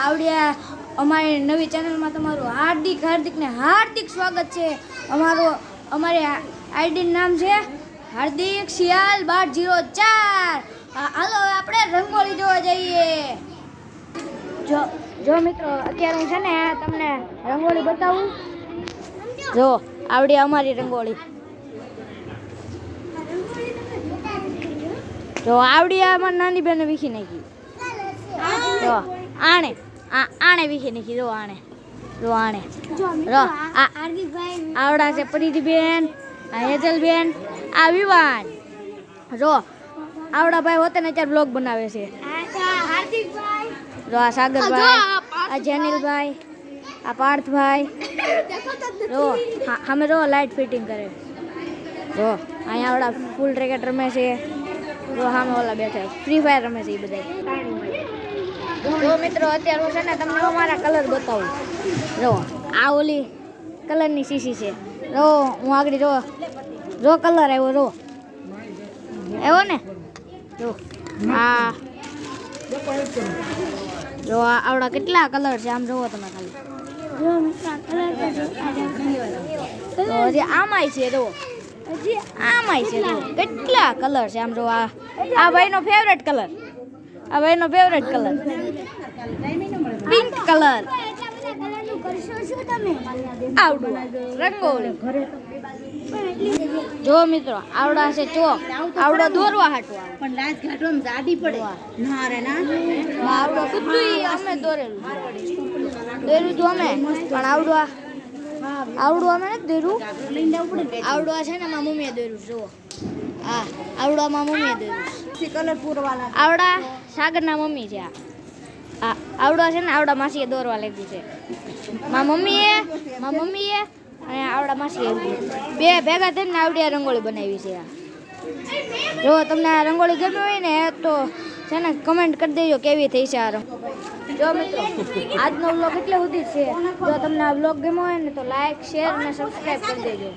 આવડિયા અમારી નવી ચેનલમાં તમારું હાર્દિક સ્વાગત છે। અમારી આઈડીનું નામ છે હાર્દિક શિયાલ 1204। હાલો આપણે રંગોળી જોવા જઈએ। જો મિત્રો અત્યારે હું છે ને તમને રંગોળી બતાવું। જો આવડી અમારી રંગોળી, જો આવડી અમારી નાની બેને વીખી નાખી। જો આણે વીખી નાખી। જો આણે આવડા છે પરિધિબેન, આ હેજલબેન, આ વિવાન। જો આવડા ભાઈ હોતે ને અત્યારે બ્લોગ બનાવે છે। જો આ સાગરભાઈ, આ જેનિલભાઈ, આ પાર્થભાઈ। જો અમે જો લાઇટ ફિટિંગ કરે। જો અહીંયા આવડા ફૂલ ક્રિકેટ રમે છે। જો સામે ઓલા બેઠા ફ્રી ફાયર રમે છે એ બધા। જો મિત્રો અત્યારે હું છે ને તમને અમારા કલર બતાવું। જો આ ઓલી કલરની શીશી છે। જો હું આગળ જો કલર આવ્યો। આવ્યો ને। જો આવડા કેટલા કલર છે આમ જોવો તમે ખાલી। તો હજી આમાંય છે। જો હજી આમાંય છે। જો કેટલા કલર છે આમ જો। આ ભાઈનો ફેવરેટ કલર, પિંક કલર। આવડું રંગોળી। જો મિત્રો આવડા છે ચોક, આવડો દોરવા હાટવા પણ રાજઘાટમાં જાડી પડે ના રે ના આવડો બધું અમે દોરેલું હતું અમે। પણ આવડું અમે નથી દોર્યું। આવડું છે ને મારા મમ્મીએ દોર્યું। જુઓ હા આવડું મારા મમ્મીએ દોર્યું। કલર પૂરવાના આવડા સાગરના મમ્મી છે। આ આવડા છે ને આવડા માસીએ દોરવા લીધું છે। મારા મમ્મીએ અને આવડા માસીએ બે ભેગા થઈને આવડી રંગોળી બનાવી છે। જો તમને આ રંગોળી ગમી હોય ને તો છે ને કમેન્ટ કરી દેજો કેવી થઈ છે આ રંગોળી। જો મિત્રો આજનો વ્લોગ એટલે સુધી છે। જો તમને આ વ્લોગ ગમ્યો હોય ને તો લાઈક, શેર અને સબસ્ક્રાઈબ કરી દેજો।